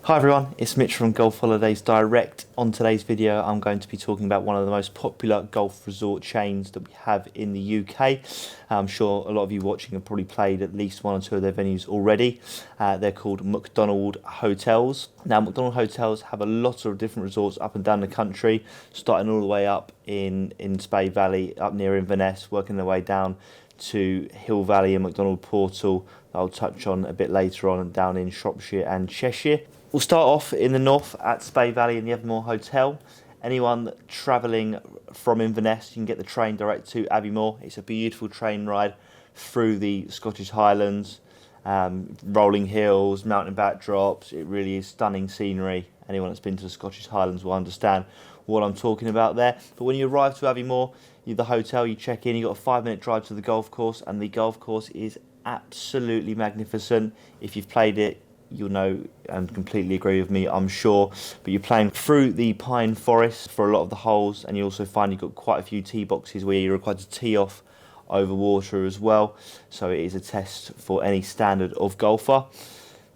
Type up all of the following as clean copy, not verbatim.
Hi everyone, it's Mitch from Golf Holidays Direct. On today's video I'm going to be talking about one of the most popular golf resort chains that we have in the UK. I'm sure a lot of you watching have probably played at least one or two of their venues already. They're called Macdonald hotels. Now Macdonald hotels have a lot of different resorts up and down the country, starting all the way up in Spey Valley, up near Inverness, working their way down to Hill Valley and Macdonald Portal. I'll touch on a bit later on down in Shropshire and Cheshire. We'll start off in the north at Spey Valley in the Evermore Hotel. Anyone travelling from Inverness, you can get the train direct to Aviemore. It's a beautiful train ride through the Scottish Highlands, rolling hills, mountain backdrops. It really is stunning scenery. Anyone that's been to the Scottish Highlands will understand what I'm talking about there. But when you arrive to Aviemore, the hotel, you check in, you've got a 5-minute drive to the golf course, and the golf course is absolutely magnificent. If you've played it, you'll know and completely agree with me, I'm sure. But you're playing through the pine forest for a lot of the holes, and you also find you've got quite a few tee boxes where you're required to tee off over water as well. So it is a test for any standard of golfer.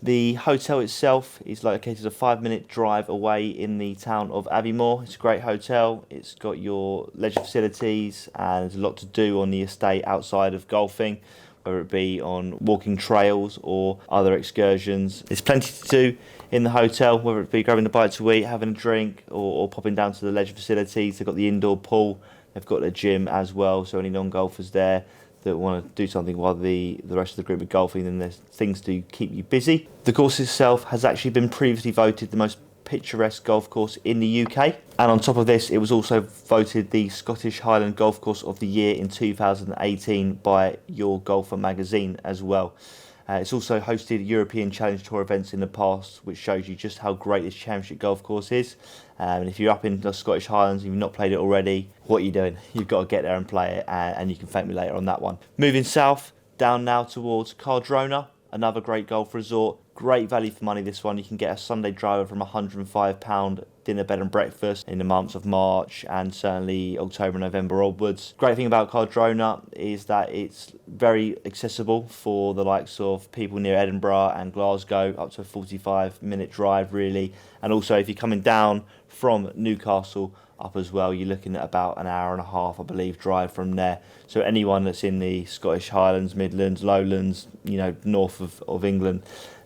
The hotel itself is located a 5-minute drive away in the town of Aviemore. It's a great hotel. It's got your leisure facilities and there's a lot to do on the estate outside of golfing, whether it be on walking trails or other excursions. There's plenty to do in the hotel, whether it be grabbing a bite to eat, having a drink, or popping down to the leisure facilities. They've got the indoor pool, they've got a gym as well, so any non-golfers there that want to do something while the rest of the group are golfing, then there's things to keep you busy. The course itself has actually been previously voted the most picturesque golf course in the UK, and on top of this it was also voted the Scottish Highland Golf Course of the Year in 2018 by Your Golfer magazine as well. It's also hosted European Challenge Tour events in the past, which shows you just how great this championship golf course is. And if you're up in the Scottish Highlands and you've not played it already, what are you doing? You've got to get there and play it, and you can thank me later on that one. Moving south, down now towards Cardrona, another great golf resort. Great value for money this one. You can get a Sunday driver from £105 dinner, bed and breakfast in the months of March and certainly October, November onwards. Great thing about Cardrona is that it's very accessible for the likes of people near Edinburgh and Glasgow, up to a 45-minute drive really. And also if you're coming down from Newcastle up as well, you're looking at about an hour and a half, I believe, drive from there. So anyone that's in the Scottish Highlands, Midlands, Lowlands, north of England,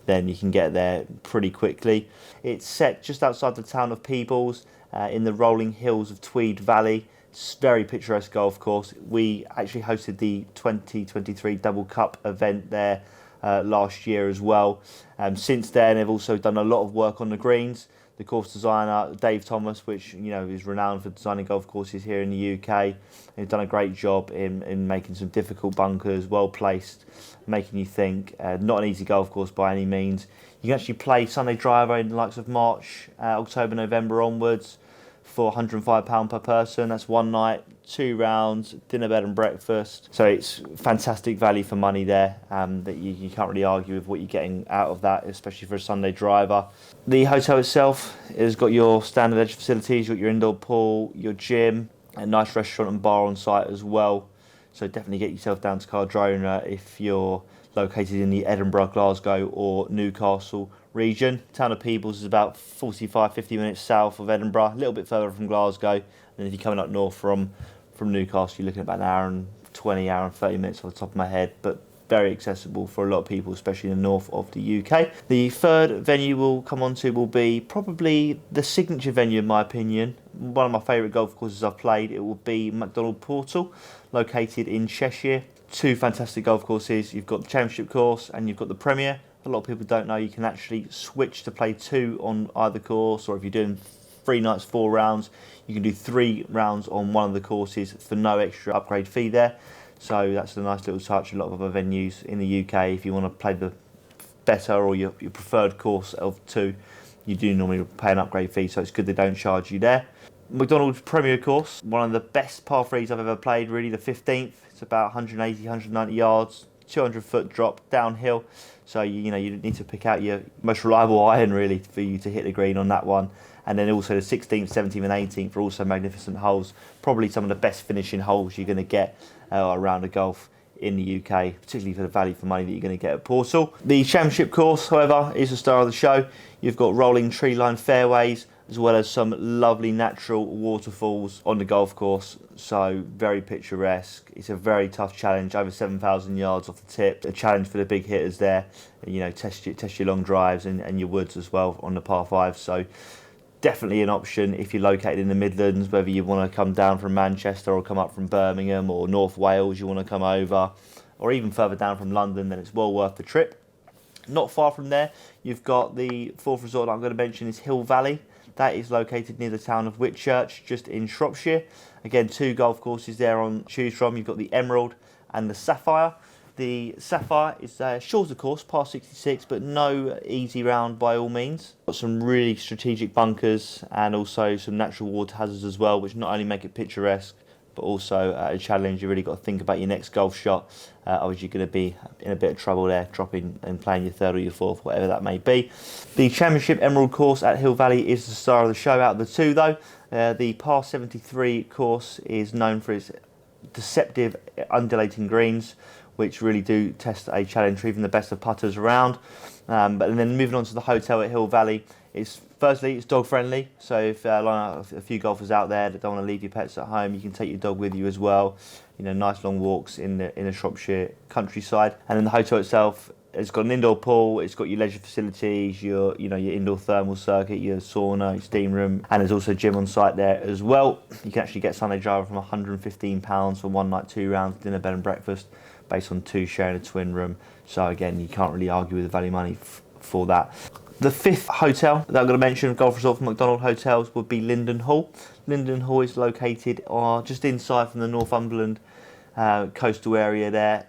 then you can get there pretty quickly. It's set just outside the town of Peebles in the rolling hills of Tweed Valley. It's a very picturesque golf course. We actually hosted the 2023 Double Cup event there last year as well. Since then, they've also done a lot of work on the greens. The course designer, Dave Thomas, which is renowned for designing golf courses here in the UK, he's done a great job in making some difficult bunkers, well placed, making you think. Not an easy golf course by any means. You can actually play Sunday driver in the likes of March, October, November onwards for £105 per person. That's one night, 2 rounds, dinner, bed and breakfast. So it's fantastic value for money there, that you can't really argue with what you're getting out of that, especially for a Sunday driver. The hotel itself has got your standard leisure facilities, you've got your indoor pool, your gym, a nice restaurant and bar on site as well. So definitely get yourself down to Cardrona if you're located in the Edinburgh, Glasgow or Newcastle region. Town of Peebles is about 45-50 minutes south of Edinburgh, a little bit further from Glasgow. And if you're coming up north from Newcastle, you're looking at about an hour and 20, hour and 30 minutes off the top of my head, but very accessible for a lot of people, especially in the north of the UK. The third venue we'll come on to will be probably the signature venue in my opinion. One of my favourite golf courses I've played. It will be Macdonald Portal, located in Cheshire. Two fantastic golf courses. You've got the Championship course and you've got the Premier. A lot of people don't know you can actually switch to play 2 on either course, or if you're doing 3 nights, 4 rounds, you can do 3 rounds on one of the courses for no extra upgrade fee there. So that's a nice little touch. A lot of other venues in the UK, if you want to play the better or your preferred course of 2, you do normally pay an upgrade fee, so it's good they don't charge you there. Macdonald's Premier course, one of the best par 3s I've ever played, really, the 15th. It's about 180, 190 yards, 200-foot drop downhill. So you need to pick out your most reliable iron really for you to hit the green on that one. And then also the 16th, 17th and 18th are also magnificent holes. Probably some of the best finishing holes you're going to get around a golf in the UK, particularly for the value for money that you're going to get at Portal. The Championship course, however, is the star of the show. You've got rolling tree-lined fairways, as well as some lovely natural waterfalls on the golf course, so very picturesque. It's a very tough challenge, over 7,000 yards off the tip. A challenge for the big hitters there, you know, test your long drives and your woods as well on the par 5. So definitely an option if you're located in the Midlands, whether you want to come down from Manchester or come up from Birmingham, or North Wales you want to come over, or even further down from London, then it's well worth the trip. Not far from there, you've got the fourth resort that I'm going to mention is Hill Valley. That is located near the town of Whitchurch, just in Shropshire. Again, 2 golf courses there on choose from. You've got the Emerald and the Sapphire. The Sapphire is a shorter course, par 66, but no easy round by all means. Got some really strategic bunkers and also some natural water hazards as well, which not only make it picturesque, but also a challenge. You really got to think about your next golf shot. Otherwise you're going to be in a bit of trouble there, dropping and playing your 3rd or your 4th, whatever that may be. The Championship Emerald course at Hill Valley is the star of the show out of the 2 though. The par 73 course is known for its deceptive undulating greens, which really do test a challenge for even the best of putters around. But then moving on to the hotel at Hill Valley, firstly, it's dog friendly, so if a few golfers out there that don't want to leave your pets at home, you can take your dog with you as well. You know, nice long walks in the Shropshire countryside. And then the hotel itself, it's got an indoor pool, it's got your leisure facilities, your indoor thermal circuit, your sauna, your steam room, and there's also a gym on site there as well. You can actually get Sunday driver from £115 for 1 night, 2 rounds, dinner, bed and breakfast, based on 2 sharing a twin room. So again, you can't really argue with the value money for that. The 5th hotel that I'm going to mention, golf resort for Macdonald Hotels, would be Linden Hall. Linden Hall is located just inside from the Northumberland coastal area there,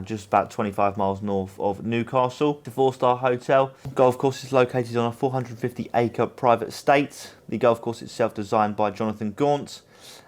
just about 25 miles north of Newcastle. The 4-star hotel. Golf course is located on a 450-acre private estate. The golf course itself designed by Jonathan Gaunt.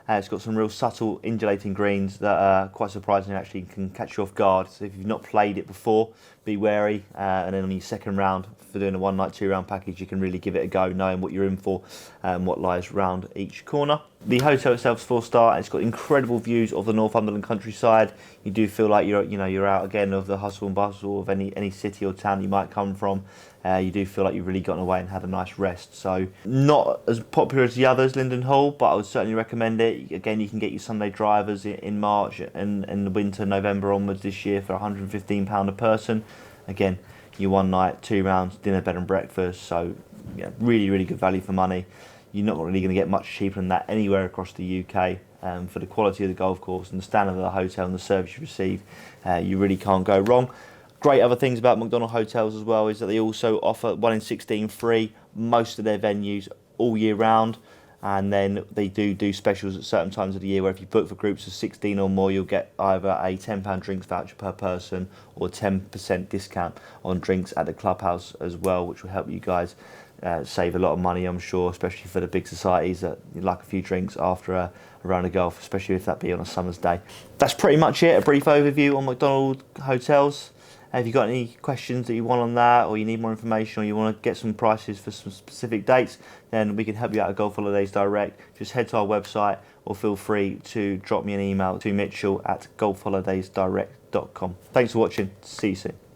It's got some real subtle undulating greens that are quite surprising, actually can catch you off guard. So if you've not played it before, be wary. And then on your 2nd round, for doing a 1 night, 2 round package, you can really give it a go, knowing what you're in for and what lies round each corner. The hotel itself is 4-star. It's got incredible views of the Northumberland countryside. You do feel like you're out again of the hustle and bustle of any city or town you might come from. You do feel like you've really gotten away and had a nice rest. So not as popular as the others, Linden Hall, but I would certainly recommend it. Again, you can get your Sunday drivers in March and the winter, November onwards this year for £115 a person. Again, your 1 night, 2 rounds, dinner, bed and breakfast. So yeah, really, really good value for money. You're not really going to get much cheaper than that anywhere across the UK. For the quality of the golf course and the standard of the hotel and the service you receive, you really can't go wrong. Great other things about Macdonald Hotels as well is that they also offer 1 in 16 free most of their venues all year round, and then they do specials at certain times of the year where if you book for groups of 16 or more, you'll get either a £10 drinks voucher per person or 10% discount on drinks at the clubhouse as well, which will help you guys save a lot of money, I'm sure, especially for the big societies that like a few drinks after a round of golf, especially if that be on a summer's day. That's pretty much it, a brief overview on Macdonald Hotels. If you've got any questions that you want on that, or you need more information, or you want to get some prices for some specific dates, then we can help you out at Golf Holidays Direct. Just head to our website or feel free to drop me an email to Mitchell@golfholidaysdirect.com. Thanks for watching. See you soon.